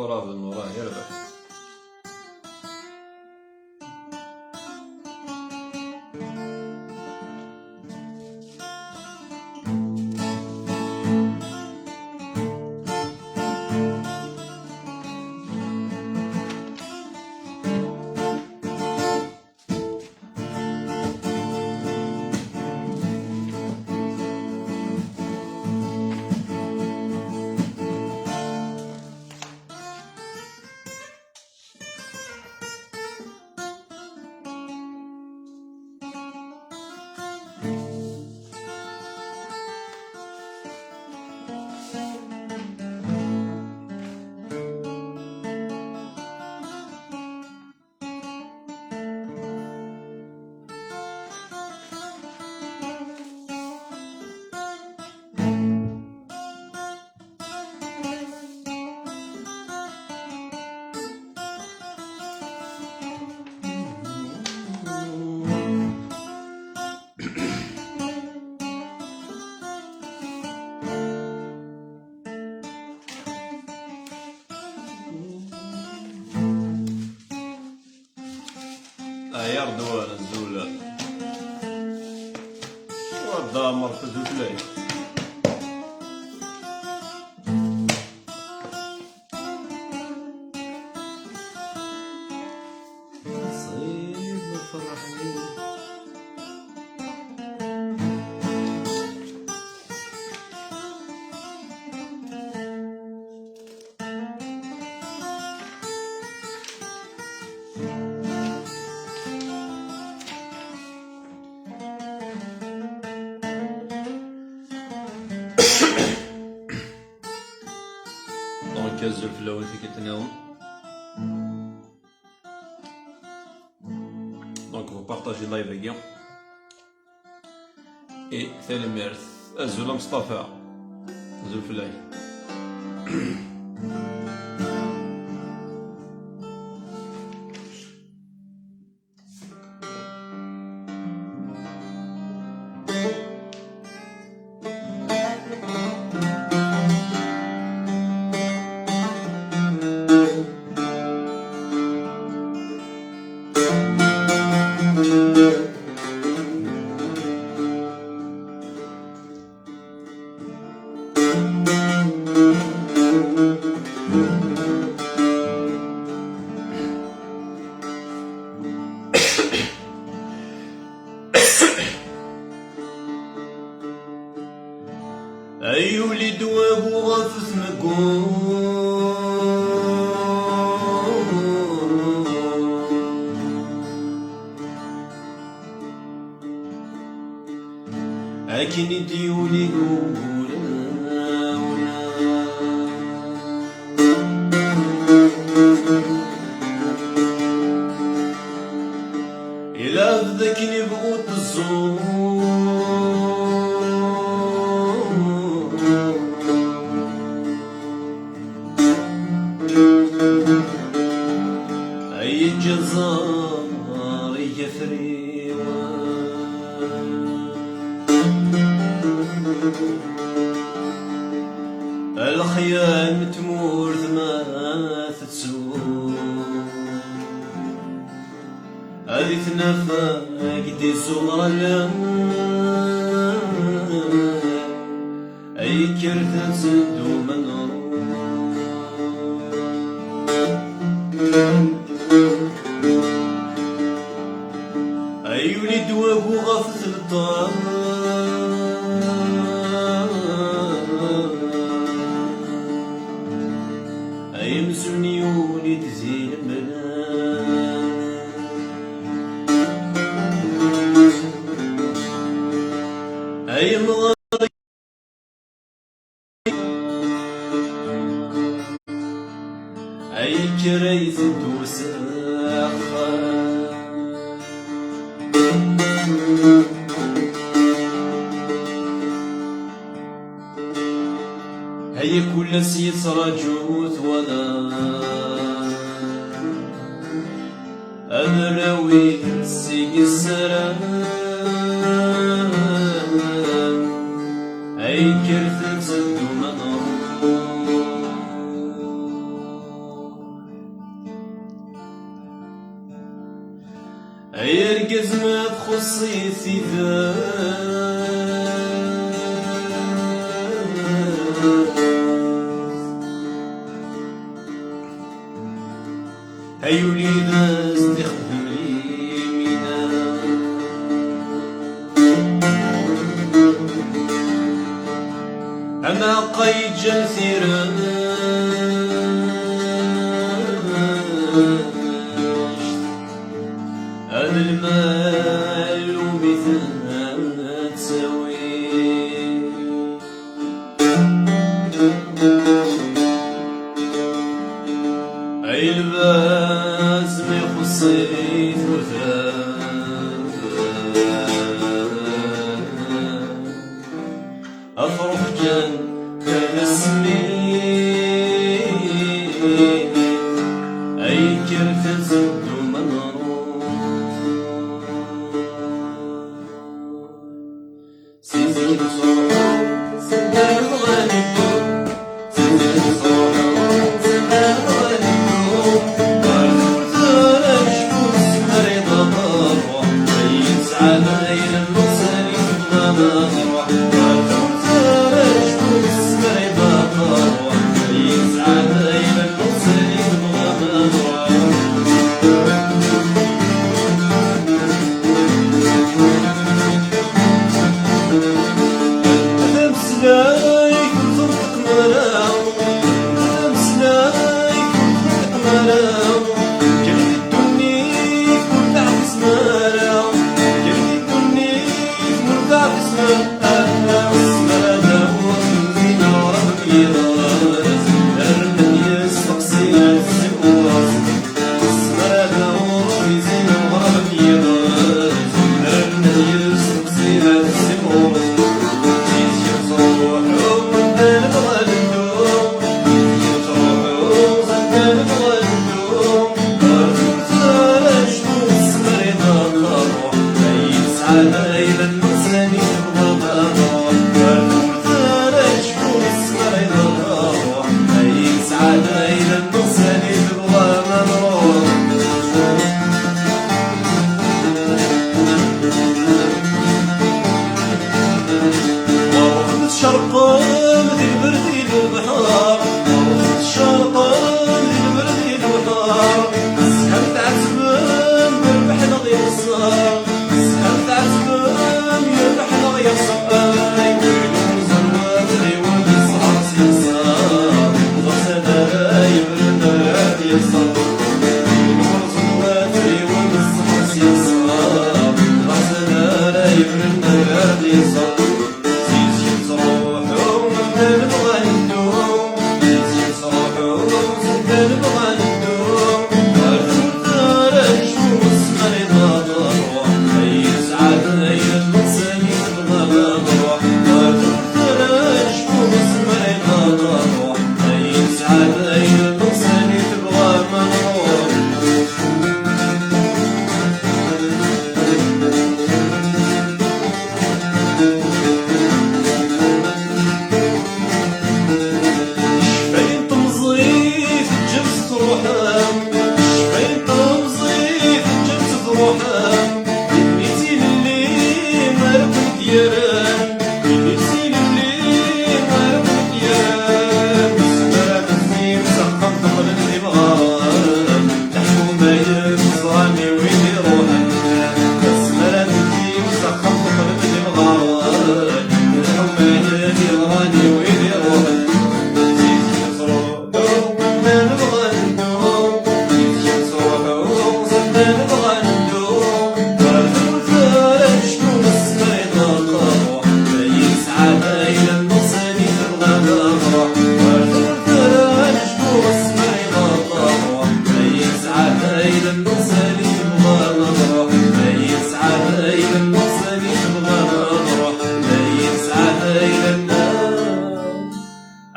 الكرة في النور راه يربح. يا رضوان الزولة والدار مركز وتلاي صيد وفرحني. دونك الزول في الاول في كتناوم دونك vous partagez live هكا اي ثاني مارس الزول مصطفى الزول في اللايف. أي وليد وابو غافث مقول أكن ديولي قول إلا بذاك نبغو تزور أي الجزار يفريوان الخيام تمور ثما تتسور هذي تنفى قدي صغر أي كرت تسدو من أي وليد وابو غافث الدار أي مسوني وليد زين بلاد أي مغاري أي كريث توسخ هي كل سيد صراجوت ولا أمراوي سيق السلام أي كرث تسدو منار خصيتي هاي وليداز تخدم لي مينا أما قيد جنثيران هذا المال ومثال تساوي أي لباس ما يخصي ثوثان أفرح جان كان اسمي أي كرت زد منروح سيدي صوحو سندر الغالب سيدي صوحو سندر الغالب قالوا ترشفو سمري ضبابو بيت علي المصاري ما نروح قالوا ترشفو سمري ضبابو بيت علي المصاري ما نروح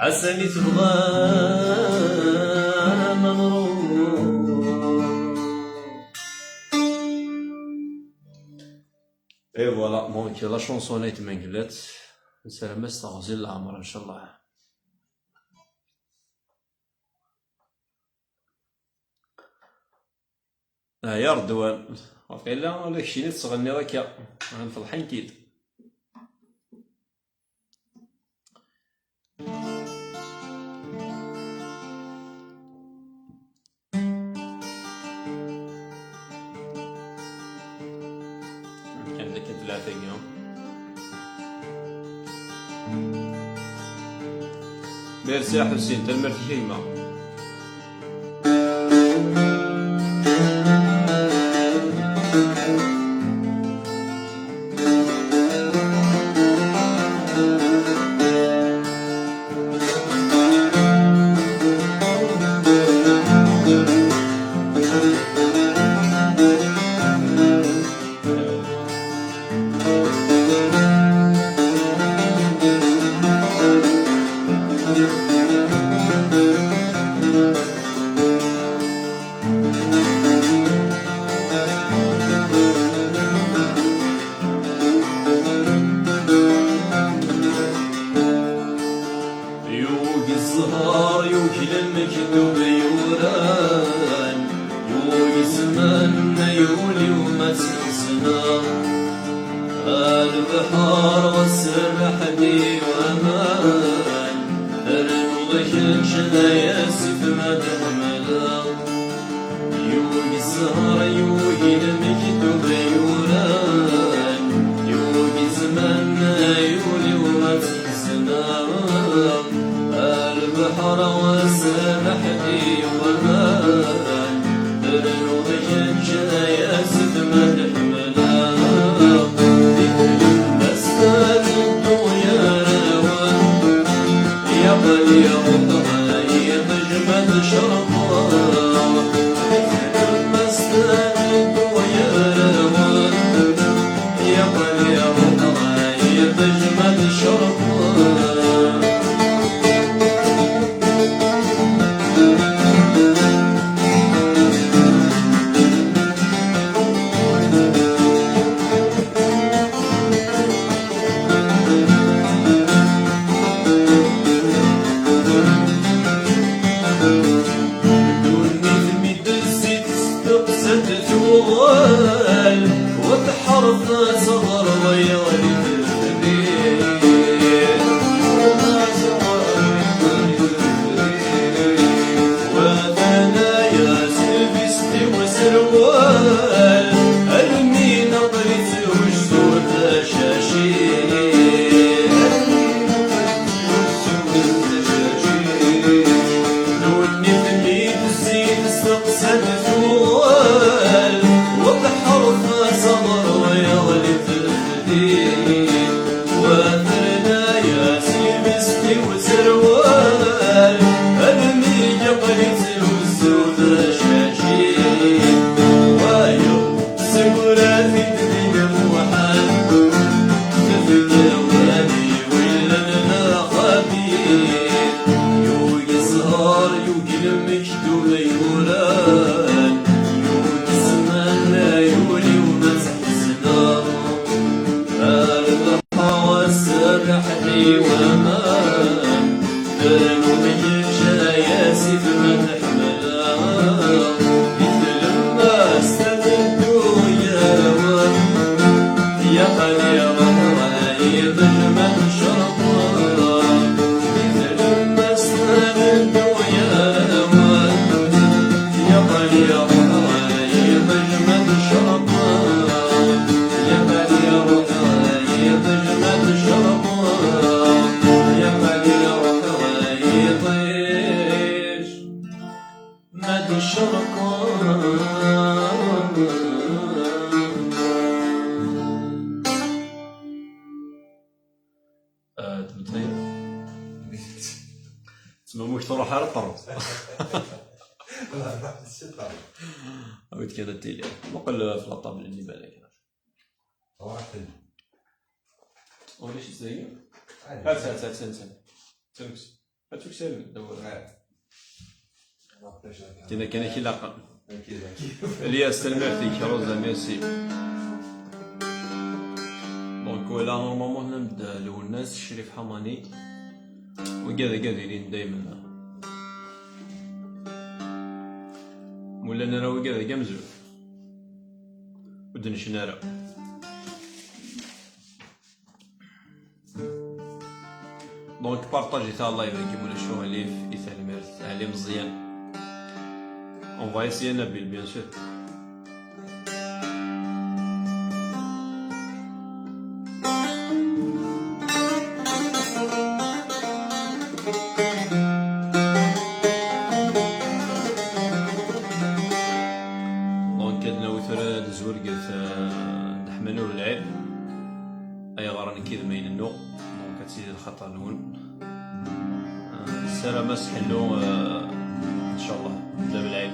عساني تبغى ما نروح. Et voilà, donc la chanson est مقلت نسلم استغزل العمر ان شاء الله. يا ردوان وقيلا داكشي اللي تغني هكا غنفضحين كيد. كان داك الثلاثة ميرسي يا حسين، تنمرتي كيما الزهار يوكل المكتوب يوران، يوي زمان يولي وما تنسنا. البحر والسرحني وامان، الوغي كنشنا ياسف ما تهملا. يوي الزهار يوكل المكتوب يوران، يوي زمان يولي وما تنسنا. البحر والسرحني وامان، الوغي كنشنا ياسف ما تهملا. وبحرف صغر ويولي وثنايا سلفستي وسروال، المي نظرت وجدود شاشين. لوني ثميد الزين استقسد ثوال، وبحرف صغر ويغلي الجديد. وثنايا سلفستي وسروال، المي قلت الوزود شاشين. وايو سكرات الدنيا موحد، تفكواني ولا لنا خبير. يوقي الزهار يوقي المكتوب يوران، يوقي الزمان لا يولي وما تحسنا. البحر والسرحني وامان، الوغي ياسف ما تحملا. مثل ما استمدوا يا وان، يا قلي رهراي بجمل شرطا. مثل ما استمدوا يا وان، يا قلي رهراي بجمل شرطا. يا قلي رهراي بجمل شرطا. يا قلي رهراي طيش مد الشرقا. تبتهيأ تسمى موش تروح على الطرب. عملت كذا التيلي وقل في الطابل اللي بالك وليش ازاي؟ هات تنكس هاتوك سالم دور تينا كان كي لاقا الياس تنمرتي روزا ميرسي. دونك ولا نورمالمون هنا نبدا الاول الناس الشريف حماني وكذا قادرين دايما مولانا راهو كذا كاع مزول ودن شنارة. دونك بارطاجي تاع اللايف كيما شو عليه في إثال ميرس عليه مزيان. اون فا اسيي نبيل بيان سور. دونك هاد نوثر نزول قلت نحملو العيب اي غراني كيد ماين النو. دونك هاتسيدي الخطا نون السلامة سحلو ان شاء الله نبدا بالعيب.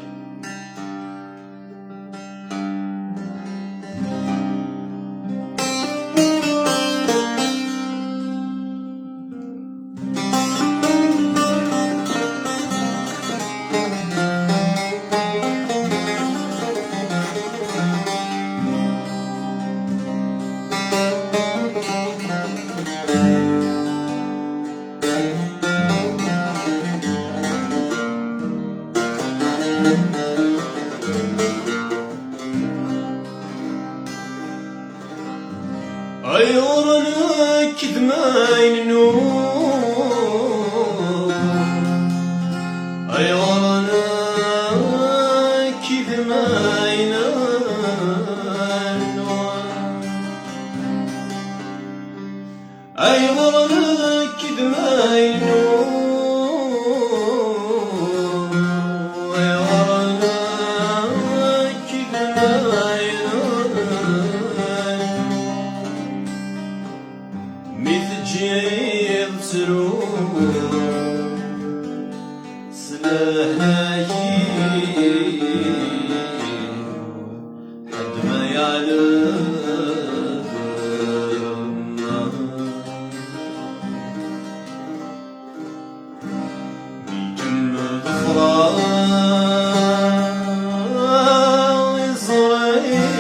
أيورنا كدماين نور أيورنا كدماين نور أيورنا كدماين جيب سرور سلاهي حد ما يعلم يجم ظفران إسرائيل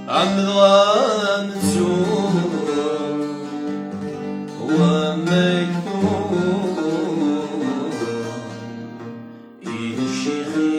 عم ضوام تزور ومكتوب إيد الشيخي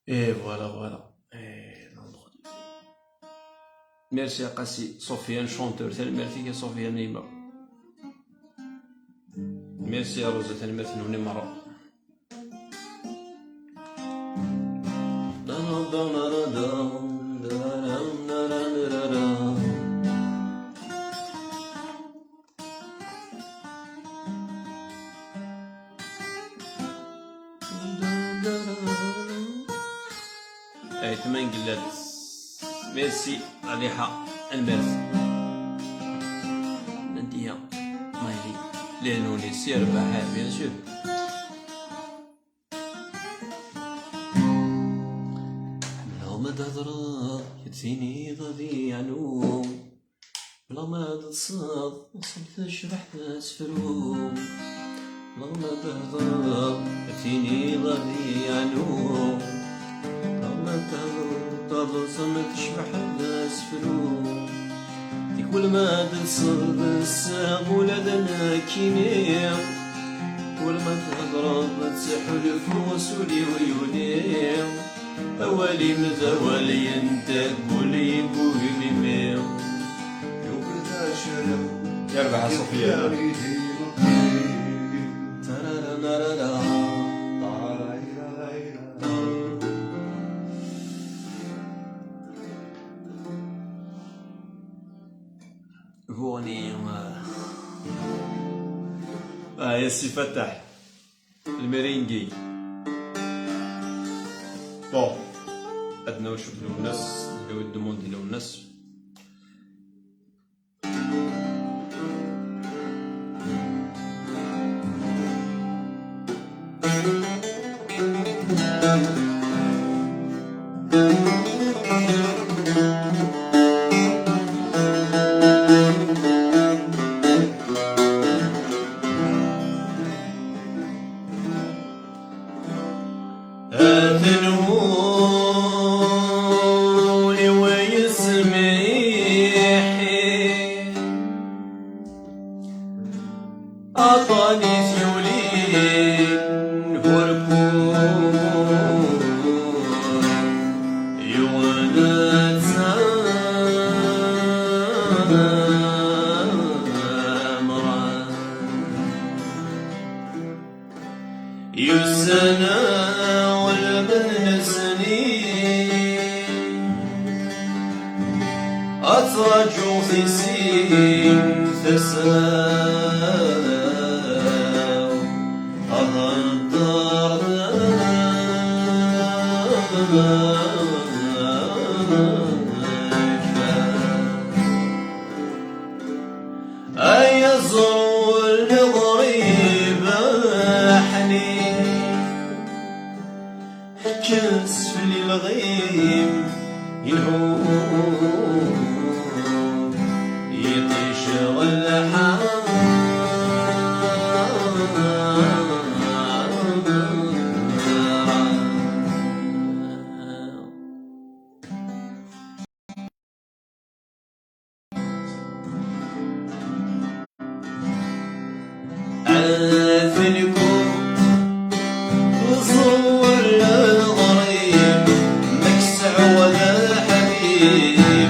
Et voilà. Merci à Kassi, Sofiane, chanteur, merci à Sofiane Nima. Merci à Rosa, merci à Nima. اي ثمان قلات ميرسي عليها الميرسي نديها مايلي لانوني سير بحال بيان سور بلا ما تهضر يتيني ضدي عنوم بلا ما تصاد وصلت شرحت سفروم بلا ما تهضر يتيني ضدي عنوم تهضر صمت تشبح الناس فلوم كل ما تصب الساق ولا دنا كيني كل ما تهضر تسحل فوسولي ويوني أولي مزولي انت قولي بوي ميمي يربح صفية هوني يا سي فتح المرينجي بون عندنا نشوف لو الناس اللي يدوموندي لو الناس أذنولي ويسميحي أعطاني ثيولي يسنى والمن سنين أترجو في سين ثساو أغدر أيزور الغريب حنين كسف للغيب يلهوم يطيش عافنكم وصور الغريب مكسع ولا حبيب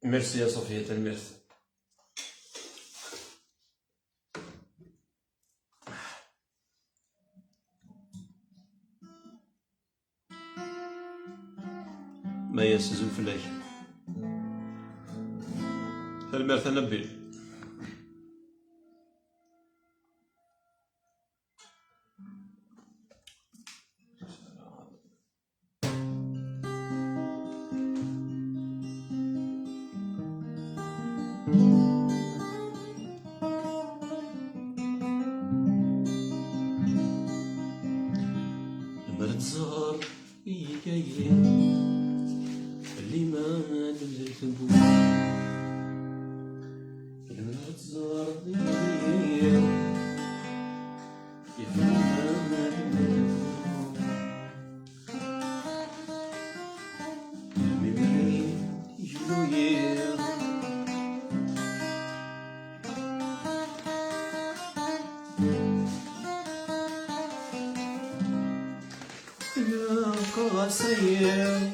ميرسي يا صوفيا، الميرسي. ما يسزو فلاك الميرث نبيل. المرد زهر يكاين اللي ما نزلت بو، المرد زهر يكاين اللي ما نزلت بو، الميمري يجلوير يا قاسية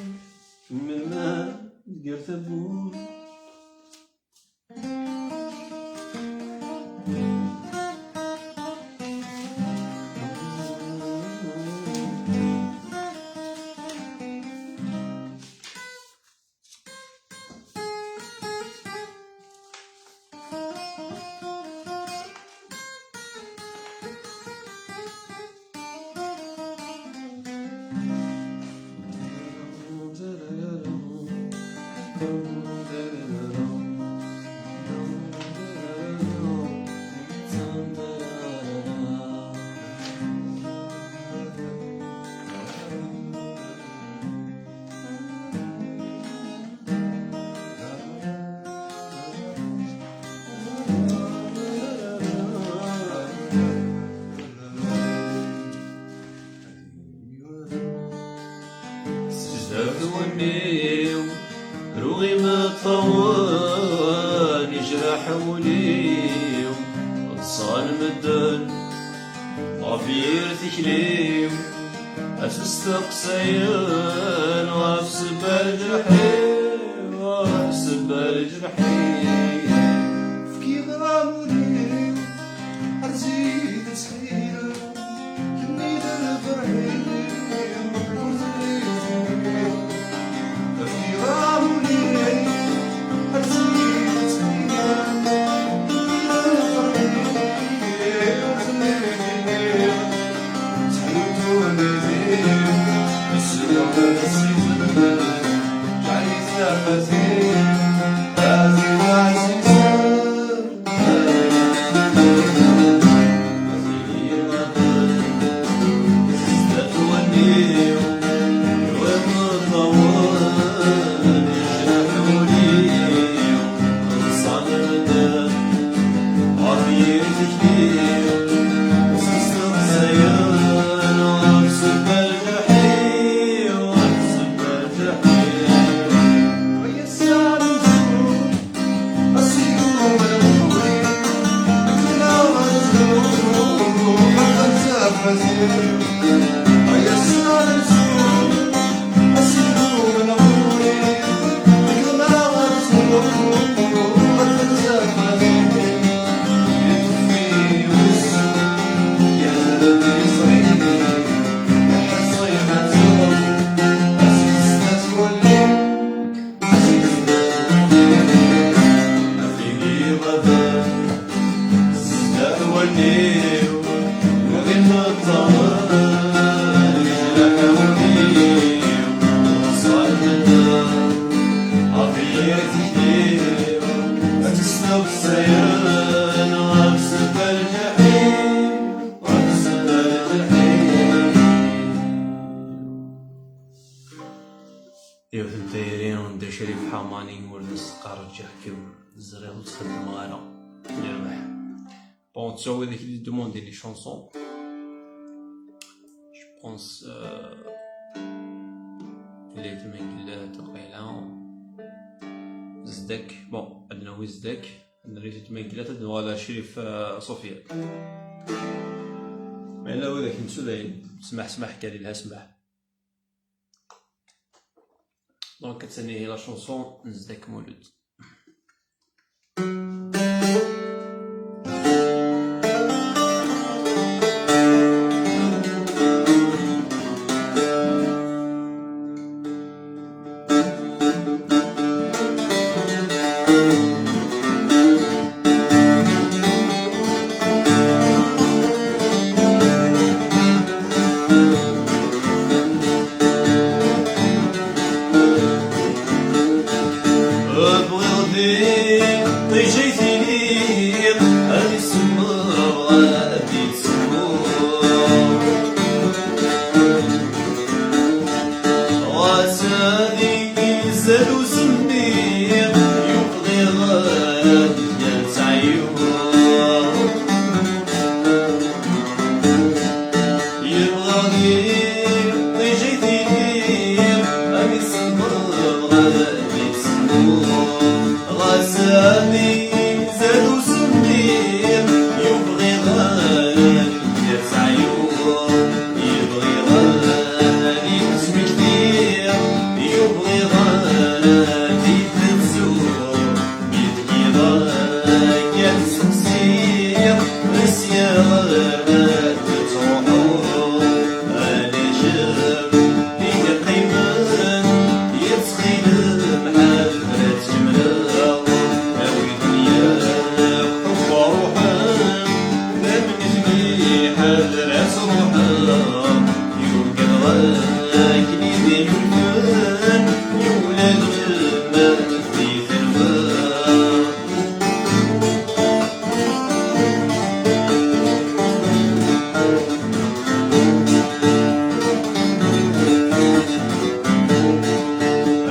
من ما قرت بور. ونيو روغي ما طوان يجرح وليو اتصال مدن غفير تكليو أتستقسيان وأفسب الجحيم وأفسب الجحيم فكي غراموني أرزيد تسخير كني در فرحي فكي غراموني أرزيد تسخير كني در فرحي سحلت ونزيد السلوك نسيت جعلي سافزين هذه يوث دايرين وندير شريف حماني ورنس قارج يحكيو الزرير وتخدم غالا نربح. بون تسوي ديك لي دوموندي لي شونسون جو بونس اللي تمنقلات وقيلا زدك. بون عندنا وزدك عندنا اللي تمنقلات عندنا ولا شريف صوفيا ما الا هو ذاك مسودين سمح كالي لها سمح. دونك كتسني هي لا شونسون نزدك مولود. بغضي جيتيني هادي السمر هادي السمر غاسادي زادو سمي يبغي غادي يتعيون يبغي جيتيني هادي السمر هادي السمر غاسادي زادو سمي يبغي غادي يتعيون يبغي غادي اسمي كثير يبغي غادي تنزور يبكي غادي تسمسير بس يا غادي تروحو أنا شاب ليا قيمان يتخيل بحال بنات جملة أوي دنيا حب روحان لا من جميع راس روحان يوقف غاك ليدي يولفان يولاد غلمان في ثنفان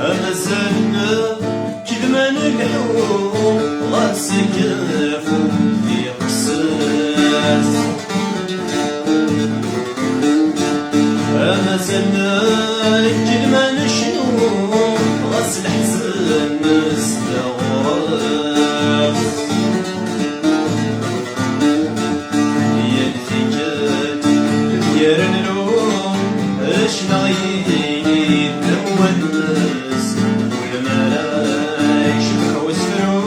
أمازالنا كدما نلحو غاسكافو في قصاص أمازالنا كدما نشنو غاس الحزن مستغرس يا الفكات ديال النوم اش نغيني دوا الناس والملاك شبكوا وسفرو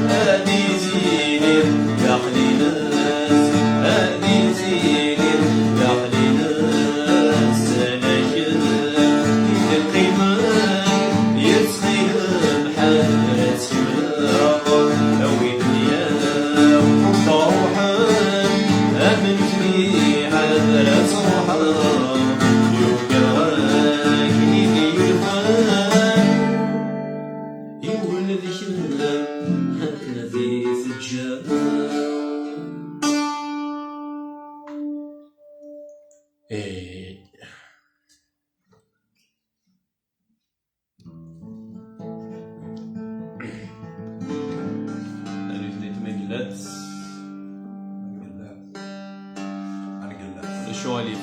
هادي زيني يعقلي ناس هادي زيني يعقلي ناس انا كذب القيمان يتخيل بحال سمرا اوي دنيا وحب روحان امن جميع الناس روحان يبقى غاك ليدي يلفان يولد يخدم هكذا سجاد أنا ثنيت مقلات الشواليف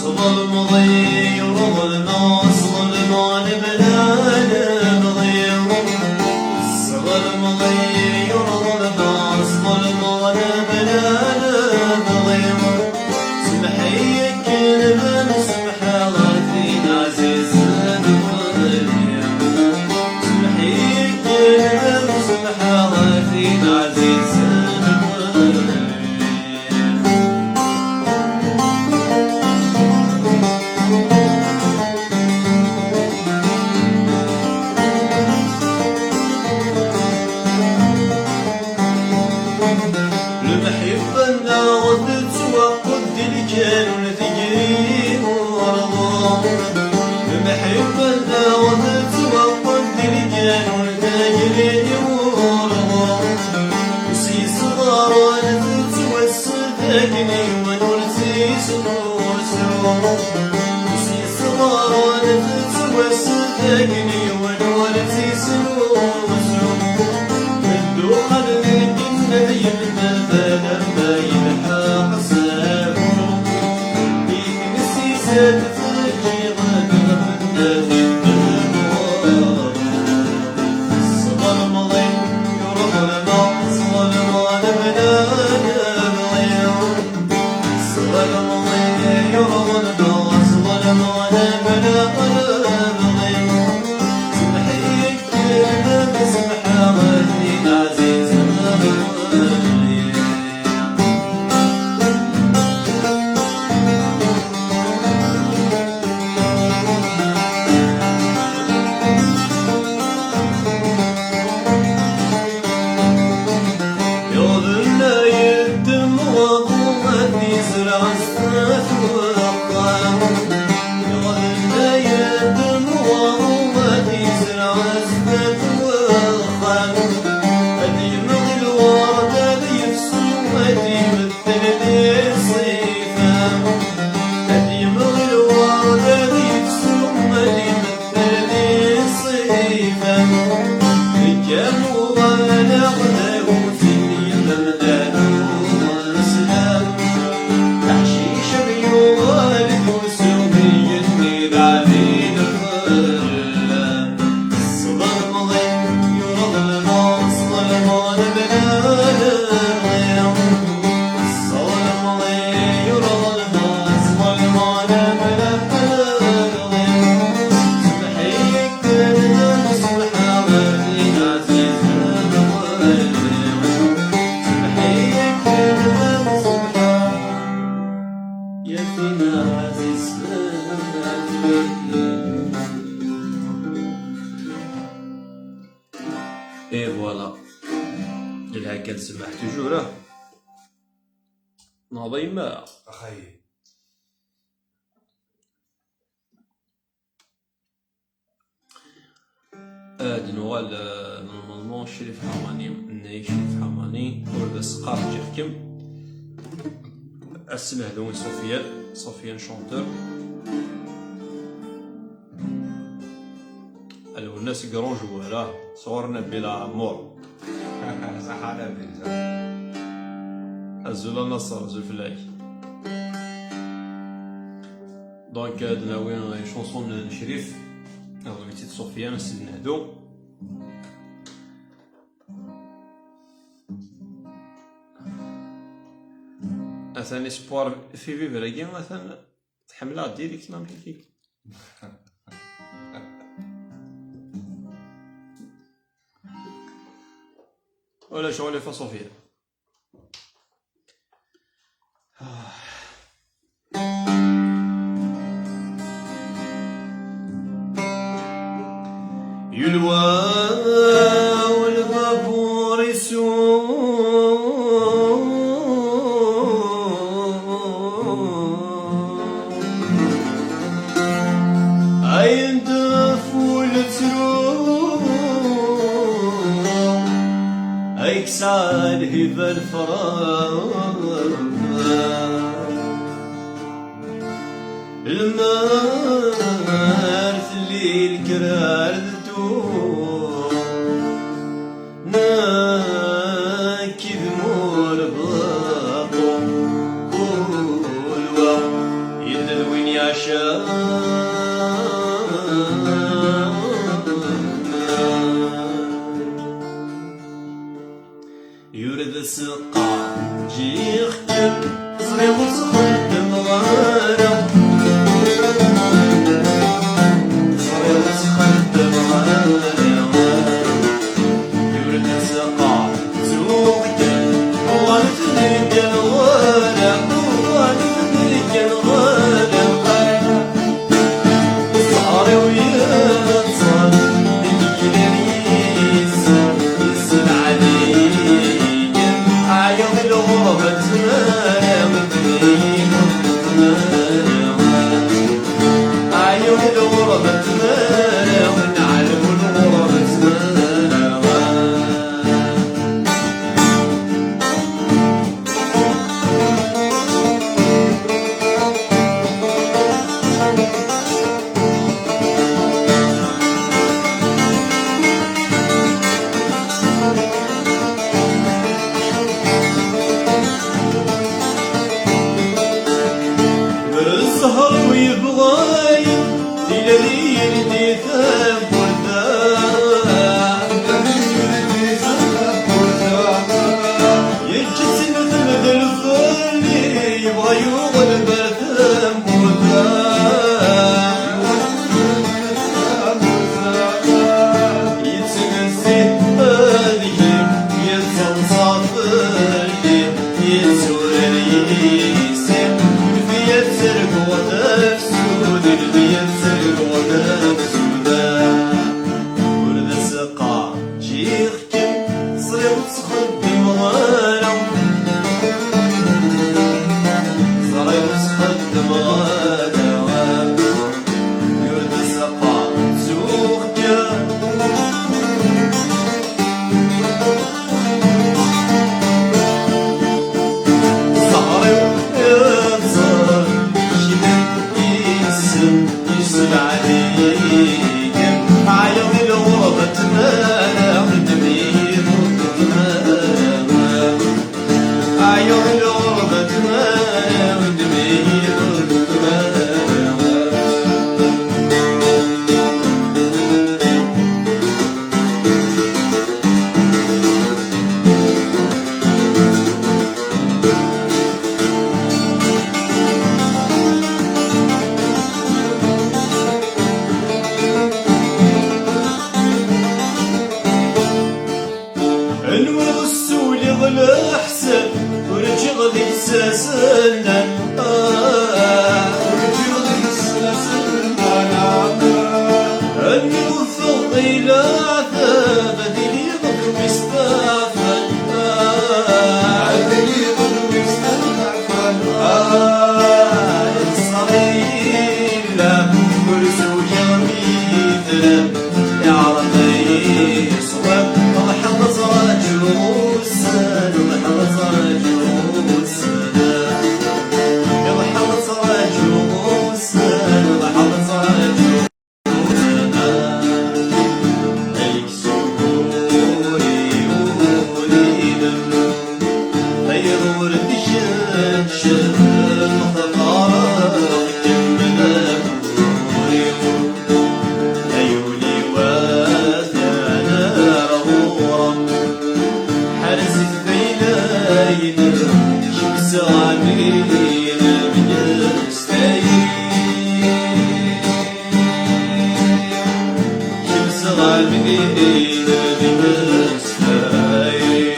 ظلمضي ورظلما ظلمان بلا نضي ظلمضي ورظلما ظلمان بلا نضي سمحي كلمة سمحة غاثين عزيز نضي سمحي كلمة سمحة غاثين عزيز نضي المحبة ناغذت وقد الكون تجري ورضا المحبة ناغذت وقد الكون تجري ورضا وسي صغار ونزلت والصدقني ونرسي سنوسو وسي صغار ونزلت والصدقني ونرسي سنوسو بدو قلبي النبي المبادر ما يلحق سابو يتنسي ساتفجي غادر النبي الدموار صغر مضي يرغل ما صغر ما نبدا نبغي صغر مضي يرغل ما صغر ما Et voilà. الهكا نسمح توجور ناضي ما أخي نوال نورمالمون شريف حماني ناي شريف حماني ولبس قارج يحكم اسمه لون سفيان شونتور. الو الناس يقرون جوالا صورنا بلا مور صح على بيتزا الزول النصر زول فلاك. دونك ناويين شونسون شريف هذا بيتيت سفيان سيد نهدو. مثلا اسبوار في فيفري مثلا تحملها ديريكت ما مشيتي ولا شغل في صوفيا. يلوى والغفور عين دفول تروح ايكسال هبة الفراغ المارث اللي الكرار ناكد مور باطو كل وقت يدل وين يورد السقا جي يختم صغير وصغير دمغارة صغير وصغير دمغارة يورد السقا زوجة وغالت ذيك الغالة وغالت ذيك الغالة صاري ويتصل ذيك الريس يسل عليك عيط الغربة تنام عيط الغربة تنام نعلم الغربة تنام. السهر ويبغاي ليل ديثام ورداء يجسد مثل الفل يبغى يوغل برثام ورداء عيط الغربة تمالح دمي تمالح عيط الغربة تمالح دمي تمالح الوغ السولي غلا حسن ورجي غادي تساسلنا ورجي غادي تساسلنا اني وفق الى عذاب ديلي غدو مستعفن ديلي غدو مستعفن الصغير ورسولي غميدنا يا عربي صواب وحفظ رجوسنا وحفظ رجوسنا وحفظ رجوسنا وحفظ رجوسنا الكسوري وليدم غيروا الدشن شن مخفارق كمنا عيوني واثانا رغورا حرزت بيناينا شمس عمينا من الستايل شمس عمينا من الستايل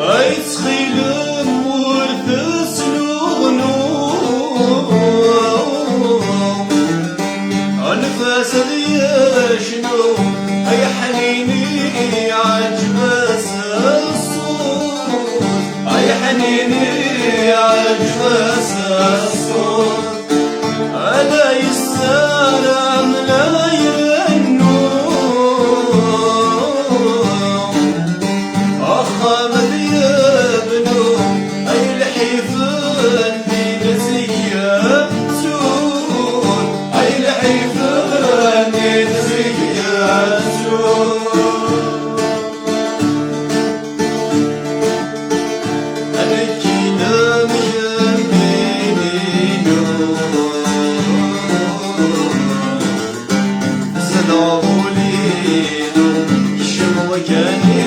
أي تخيل مورث سنونو أنفاس ذي شنو أي حنيني عجبس الصوت أي حنيني عجبس الصوت ألا يسلم لا يرنو أخذ يبنو أي الحيفان بنزية سود أي الحيفان بنزية سود أنا كينا مجنبينو زنابولينو شمو كاني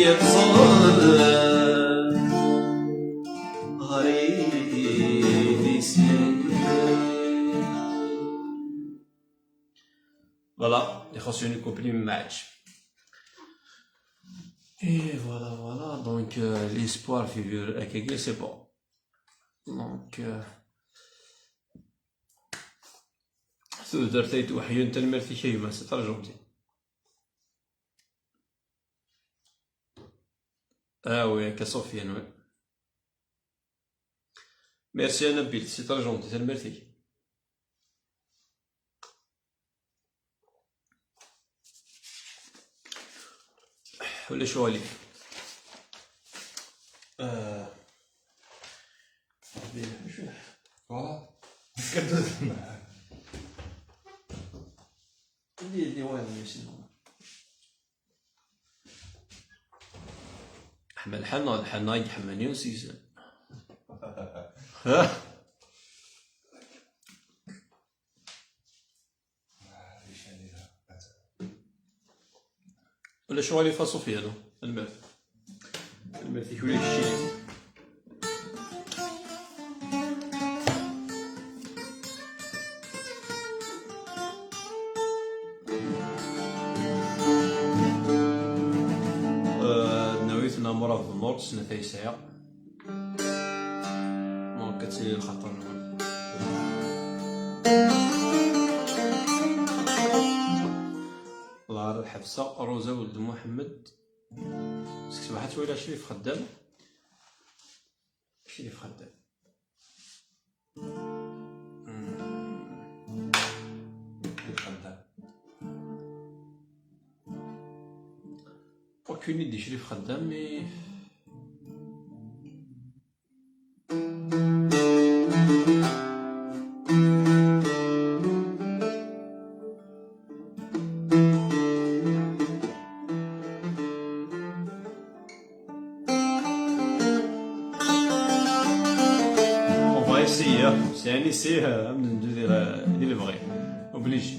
يتصل غريب يسير. فوالا يخصني كوبلي ما عادش. اي فوالا دونك ليسبوار في فيور هكاكي سي بون. دونك درتيت وحيو انت المرتي كيما سي ترجمتي. وي كصوفيان وي. ميرسي انا بيل سي ترجمتي تلمرتي. ولا شو عليك؟ Voilà. اللي وين ماشي حمل الحنا يحملني وسيسان. ولا شو علي فا صوفيانو المرث يولي الشيء. نويت نامورا في المورد سنتي ساعة ما كتسير الخطر نقول. الله الحفصة روزا ولد محمد سبحت ولا شريف خدام aucune idée شريف خدام مي يعني سيه من ندير اللي بغي اوبليجي.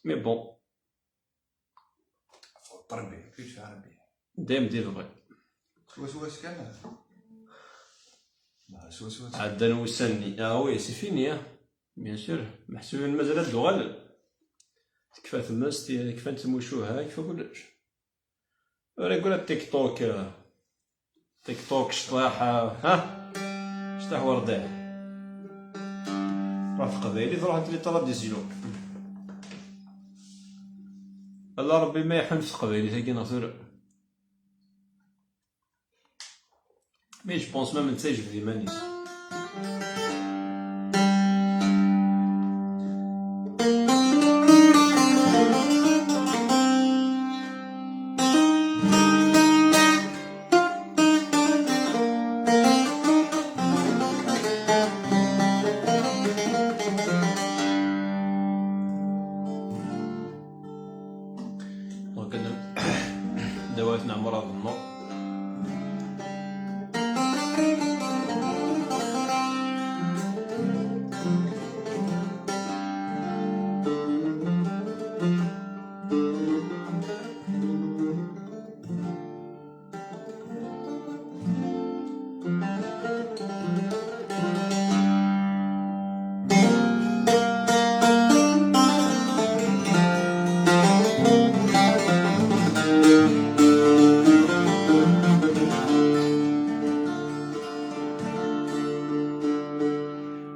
مي بون تربي كيفاش عربي دايم دير بغي واش كان واش عندنا وساني وي سي فيني بيان سور محسوبين مازال الدغال كيفاه تمست كيفاه نتموشوها كيفاه كلش راه يقول التيك توك تيك توك شطاح شطاح ورداه راه في قبايلي تروح تلي طلب دي زينو الله ربي ما يحن في قبايلي تاكي نغتر مي جو بونس مام نتا يجبد يمانيس دونك دواتنا عمرها بالنور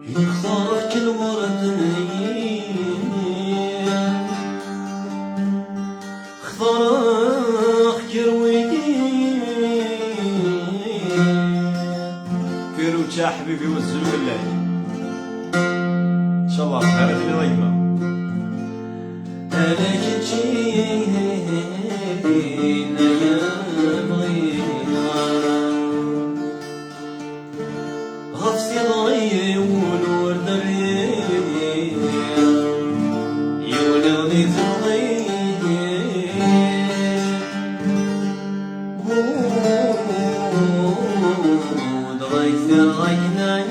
يختارك الورد اختارك يرويدي كيرو تا حبيبي والزلو بالله ان شاء الله بخير هذه ضيمه انا كنتينا يا بغينا غفصي ضري ونورد الريح يولوني تضي ودغيث غينا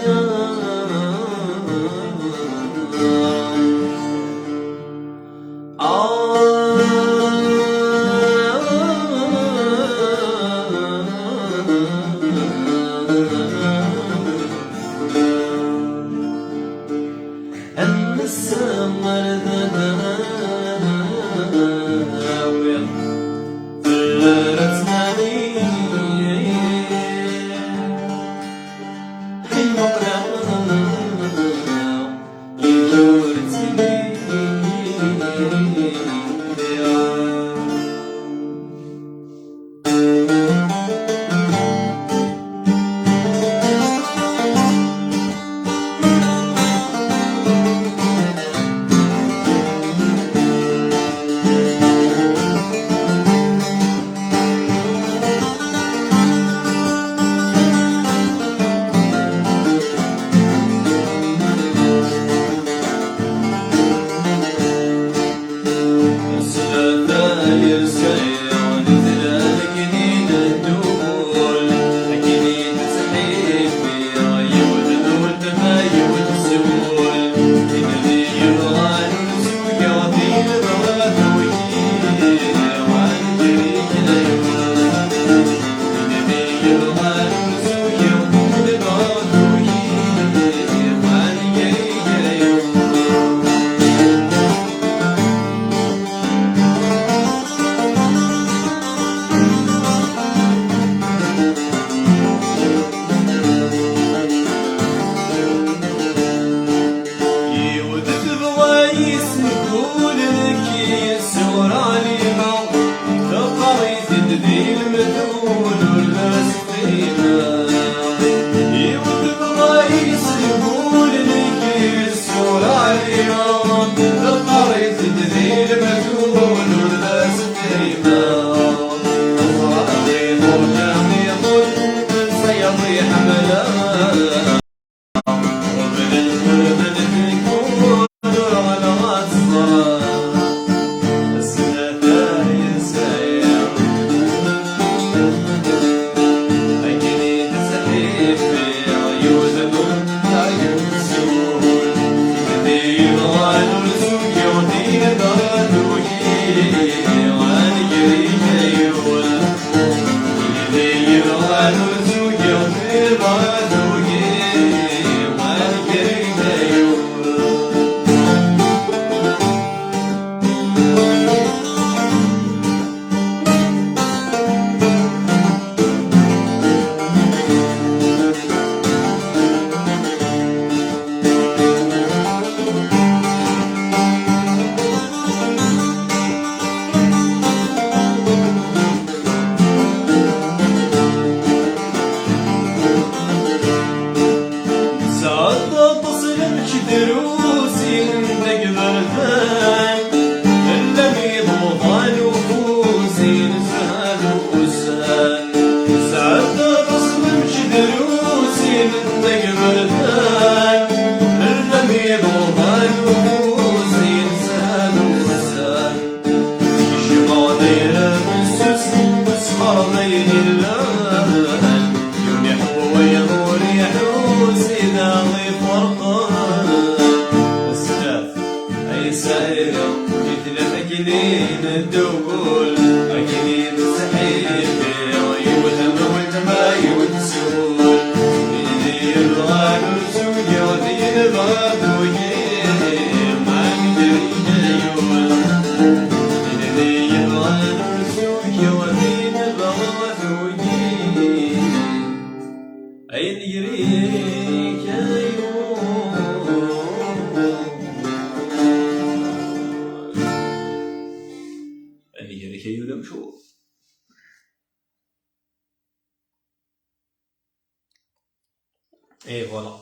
Et voilà.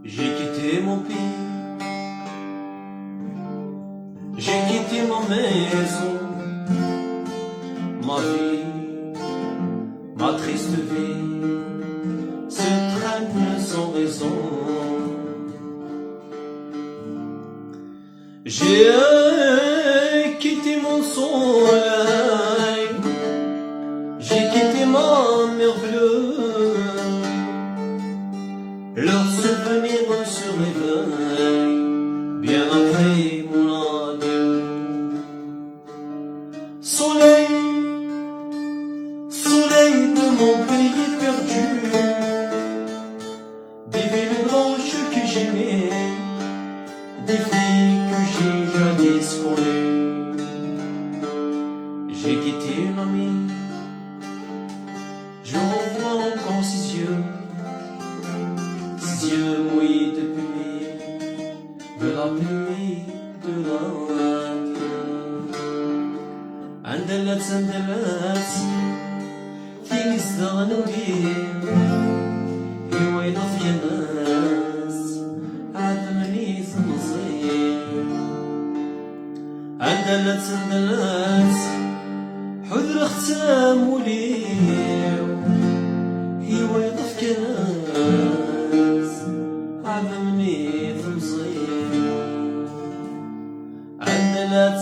J'ai quitté mon pays, j'ai quitté ma maison, ma vie, ma triste vie se traîne sans raison. J'ai quitté mon soleil, j'ai quitté ma mer bleue. Leur souvenir se réveille bien après mon adieu. Soleil, soleil de mon pays perdu, des villes blanches que j'aimais, des filles que j'ai jadis connues. J'ai quitté une amie, je revois encore ses yeux mouillés de pluie, de la pluie, de la pluie. عندلت في مصدر نوير يويض في الناس عدمني تنصير. عندلت حذر ختام وليو يويض في الناس عدمني تنصير. عندلت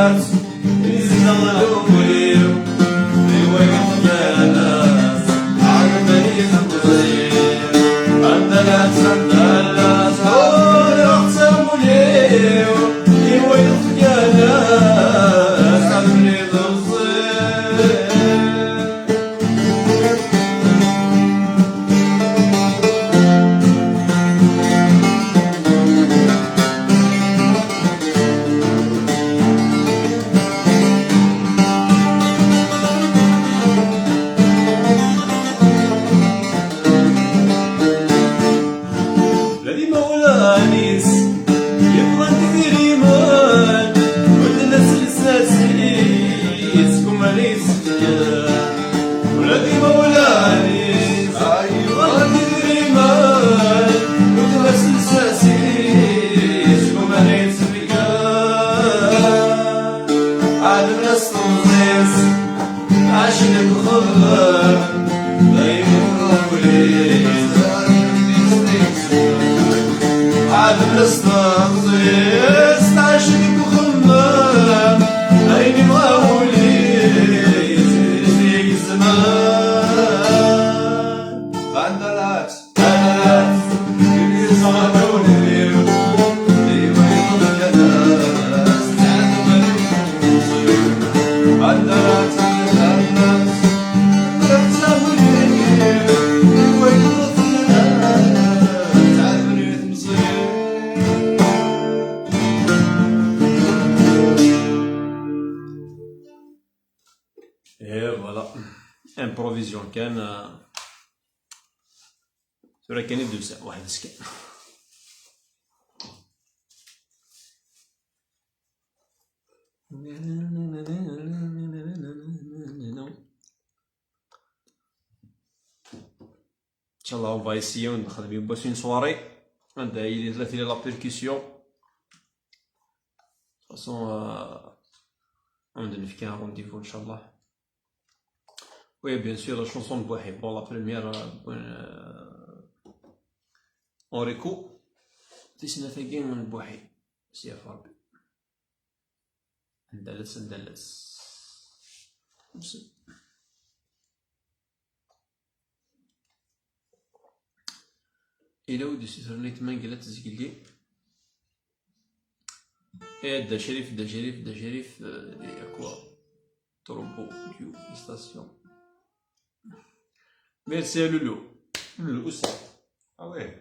عندلات يزغلوليو يوقف ناس عالبني تمضير عندلات عندلات يقسموا ليو يوقف ناس عالبني تمضير الذي مولانيس يبغى كثير يمان والناس الساسيس كما ليس والذي مولانيس يبغى كثير يمان والناس الساسيس كما ليس عاد الناس تنزيس عاشق الخضر دايما وليس عالم نستغزيس تعشق بخمام عيني مغاوليس يجري الزمان عندلات عندلات يزغلوني ليو ديما يضلك ناس تعلم المصير عندلات عندلات يقسموا ليو ديما يضلك ناس تعلم المصير ايه فوالا امبروفيزيون كان سورة كان يبدو ساعة واحد سكان ان شاء الله on va essayer وندخل بهم باش une soirée عندها هي ثلاثة ديال لا بيركسيون de toute façon عندنا في كان رونديفو ان شاء الله. Oui, bien sûr, la chanson de Bouahi. Bon, la première en réco, c'est une figure de Bouahi. C'est à faire. Andalus, Andalus. Et là où de ce soir, les mains galet zigli. Et de shérif, et quoi? Trompo, Dieu, station. Merci à Loulou. Loulou aussi. Ah ouais.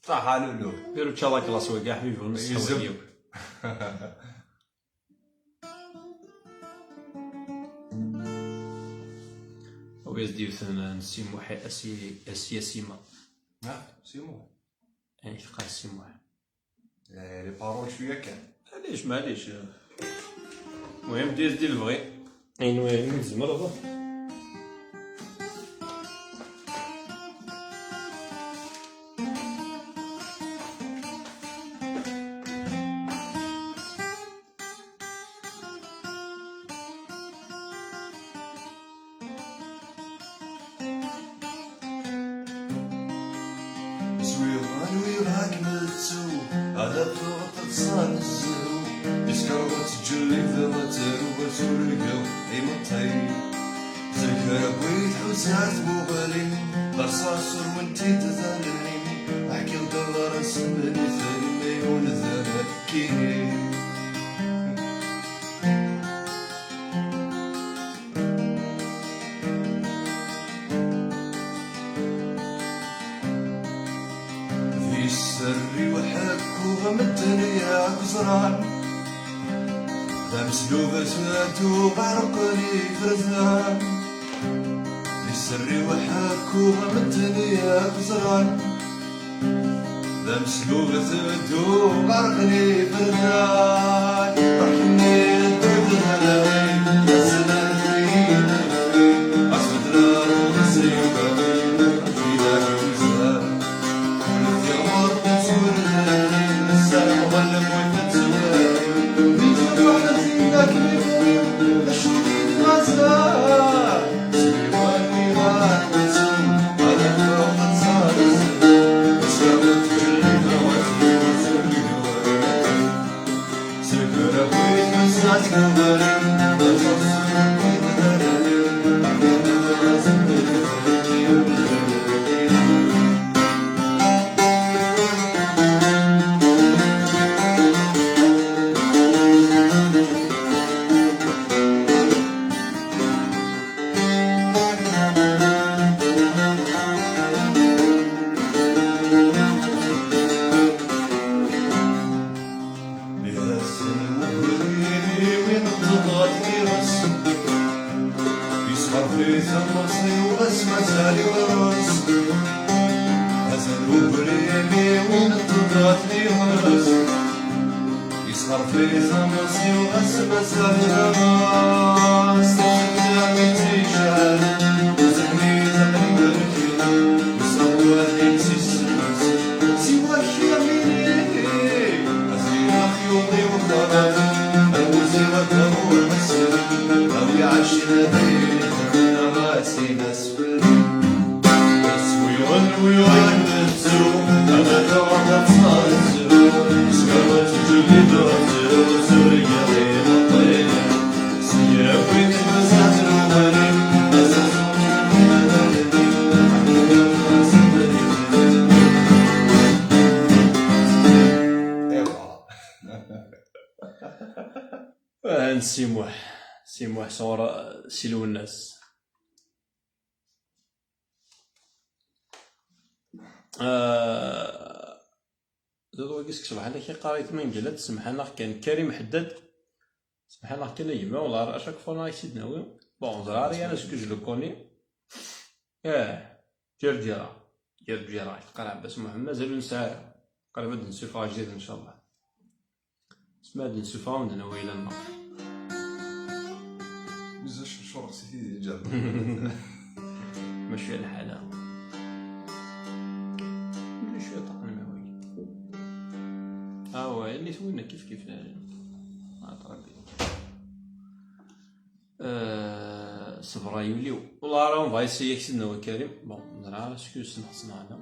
صح لولو. ديرو تشالا كلاس وكاع حبيبي ونص يزب. ويز ديوثن نسيمو حي اسياسيما. سيمو. يعني تلقى نسيمو حي. لي بارول شويه كان. معليش. المهم دير البغي. المهم زمر على فوق صار الزهو يسكوت جلي ذمتر وبسولقو اي مطي ذكر بيت حساس بوغلي بصاصر وانتي تذلني احكي الدولار سبني ثاني مليون ذاكي سري وحكوها مدني يا قزران ذا مسلوبة ساتو غرقني فرزان سري وحكوها مدني يا قزران ذا مسلوبة ساتو غرقني فرزان رحمني الدنيا لغين الزمان فين أسود نار ومسيبة في ذاك الوزان يسهر في زمصي وأسمى سهراس تشتاقي تيشعل وزهني زهني بركي وسوى نفسي السماس سوى يميني أزيل خيوطي وخلاص أوزي وكبو المسر أو يعشنا بيت راسي نسفل ويغن الزرو أنا توقف صار الزرو سكرت جلي درزو سوريا غير الطير سيرا بيت المسات الروماني أساسو سيموح صورة سيلو الناس. زادو كيسك سبحان كي قريت من قلت سبحان كان كريم حداد سبحان كان يما والله اشاك فوا سيدنا وي بون زراري انا سكو جو لو كوني جرجيرة قرا عباس محمد مازالو نساها قريبا نسوفها جديد ان شاء الله اسمها نسوفها عندنا ويلا النار بزاف شرق سيدي جاب ماشي الحال شويه طاقم المويه هو اللي سوينا كيف ربي صبرا يوليو والله راهم فايسي يكسدنا وكريم بون نرى شكون صنعنا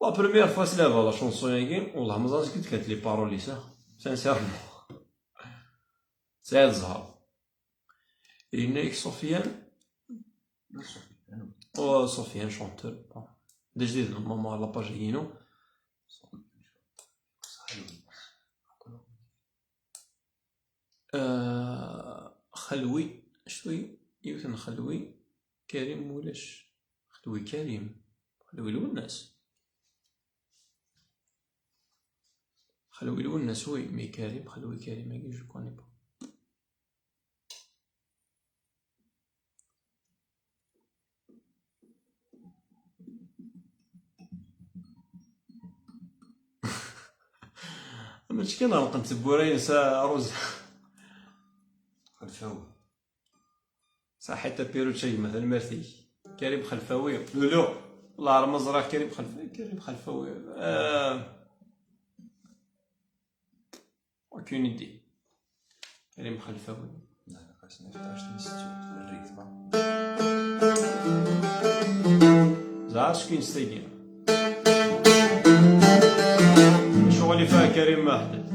La première fois c'est la chanson والله ما زالت كانت لي بارولي سانسيرمون سعيد الزهر هناك سفيان سفيان شونتور دا جديد ماما لاباج هينو خلوي شوي يوثن خلوي كريم ولاش خلوي كريم خلوي الوناس خلوي الوناس وي مي كريم خلوي كريم هاكي جو كوني با ماشي كي نعرق نتبوراين سا روز خلفاوي سا حتى بيروتشي مثلا مارتي كريم خلفاوي لولو والله رمز راه كريم خلفاوي aucune idée كريم خلفاوي لا خاصني نفتحش نستو الريتم زعرت شكون ستيكين شغلي فيها كريم محدد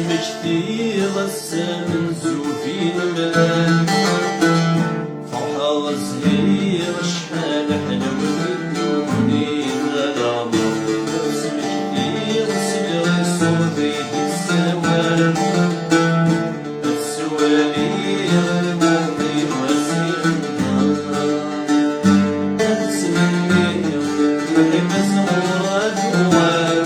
سمكتي غسان زوفين ملان فرحة غزهير شحال حلوة بدوني غلام سمكتي غسل صوفي دي السوال السوالي غلبوني وسيخنا أتسمني وحب صورة دوال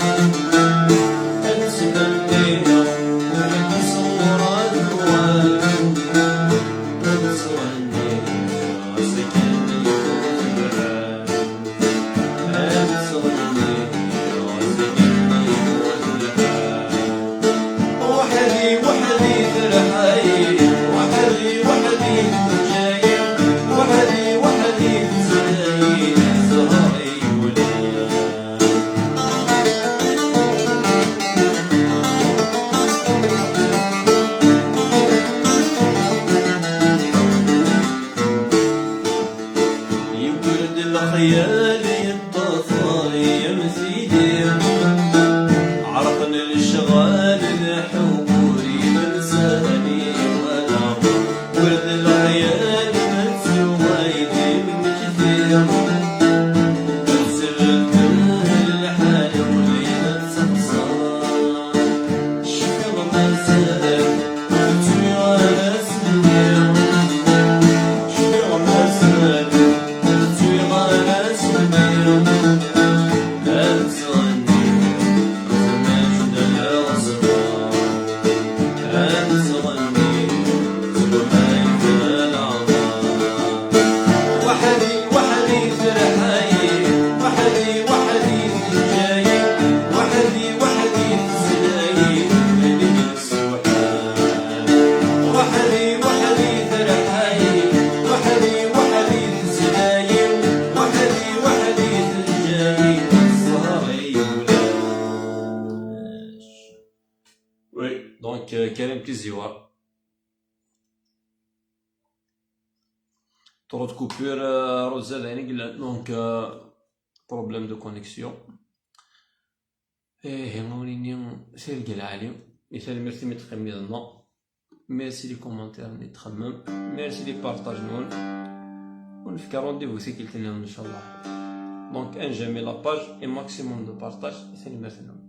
خيالي الطفاي يمثيلي عرقن الشغال الحبوري بلساني وانا ورد الخيال متسويتي من كثير بسرت الحال ولينا تسقصان شكر ما زال قلتي على سنين شكر ما زال Oui, donc كريم كيزيوار trop de coupure Rosel يعني donc problème de connexion هوني سير العالي مثال ميرسي متخمي لنا ميرسي لي كومونتير نتخمم ميرسي لي بارطاج نون ونفكر رونديفو سي كيلتنا ان شاء الله دونك ان جيمي لاباج اي ماكسيموم دو بارطاج ثاني مثلا